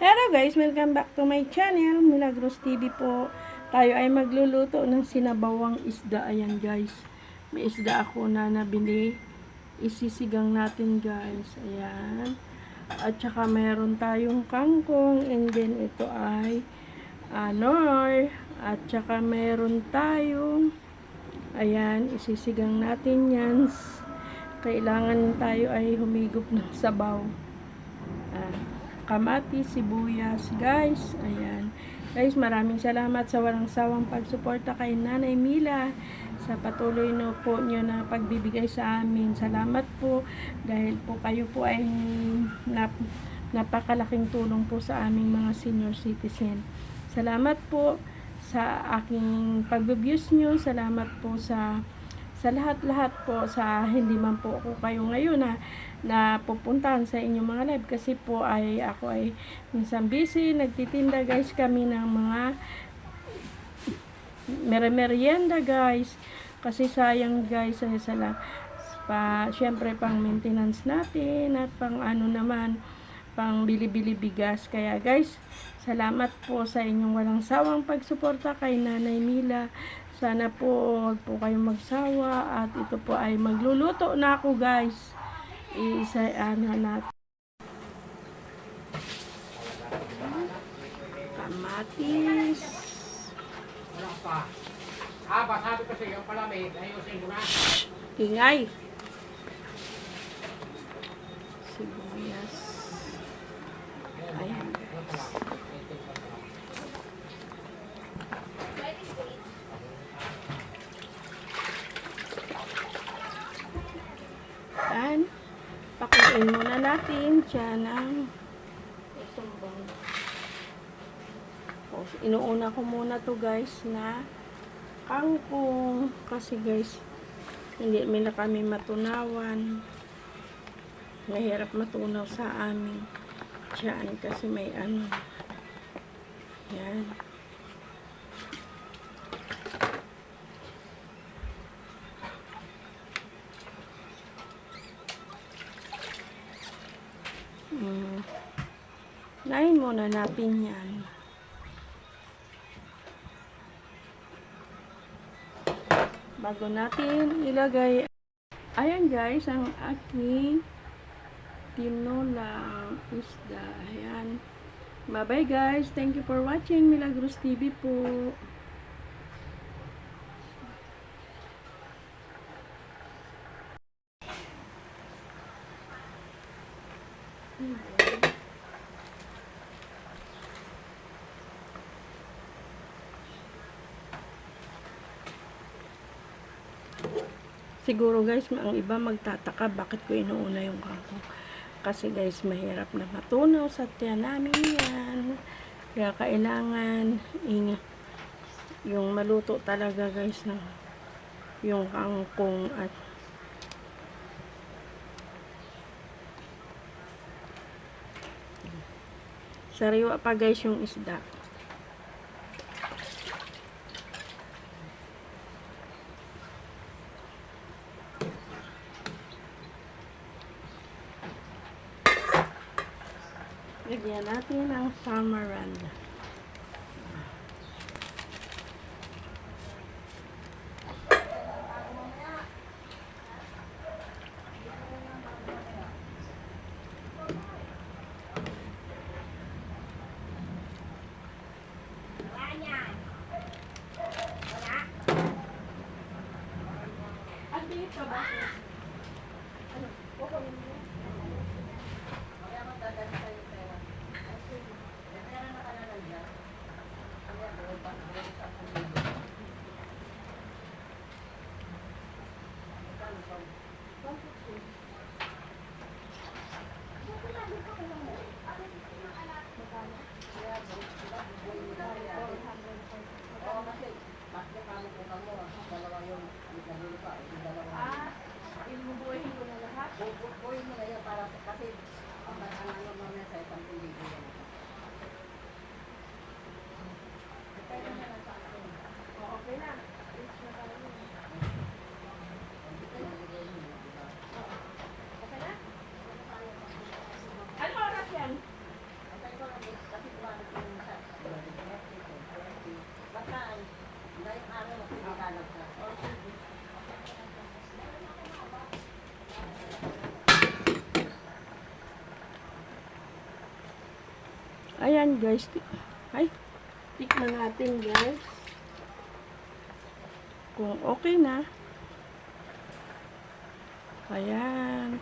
Hello guys, welcome back to my channel, Milagros TV po. Tayo ay magluluto ng sinabawang isda. Ayan guys, may isda ako na nabili. Isisigang natin guys. Ayan. At saka meron tayong kangkong. And then ito ay anor. At saka meron tayong, ayan, isisigang natin yan. Kailangan tayo ay humigop ng sabaw. Kamatis, sibuyas, guys. Ayan. Guys, maraming salamat sa walang sawang pagsuporta kay Nanay Mila sa patuloy na po nyo na pagbibigay sa amin. Salamat po dahil po kayo po ay napakalaking tulong po sa aming mga senior citizen. Salamat po sa aking pag-views nyo. Salamat po sa lahat-lahat po, sa hindi man po ako kayo ngayon na pupuntahan sa inyong mga live kasi po ay ako ay minsan busy, nagtitinda guys kami ng mga merienda guys kasi sayang guys syempre pang maintenance natin at pang ano naman pang bili-bili bigas. Kaya guys, salamat po sa inyong walang sawang pagsuporta kay Nanay Mila. Sana po huwag po kayong magsawa at ito po ay magluluto na ako guys. Natin. Kamatis. Wala pa. Haba, sabi ko sa iyo, palamig, ayusin mo na. Ingay. Sibuyas. Ayan. Ayan. Pakuin muna natin siya ng itumbang. Inuuna ko muna to guys na kangkong kasi guys hindi na kami matunawan, mahirap matunaw sa amin dyan kasi may ano. Yan. Nahin muna natin yan. Bago natin ilagay. Ayan guys, ang aking tinolang isda. Ayan. Bye-bye guys. Thank you for watching Milagros TV po. Siguro guys, ang iba magtataka bakit ko inuuna yung kangkong. Kasi guys, mahirap na matunaw sa tiyan namin yan. Kaya kailangan yung maluto talaga guys ng yung kangkong at sariwa pa guys yung isda. Lagyan natin ang tamarind. Ibubuhin ko na lahat? Bubuhin mo na yan para kasi ang ano mamaya sa isang tulig. Okay na. Okay na? Ano oras yan? Ayan guys. Ay, tikman natin guys. Kung okay na. Ayan.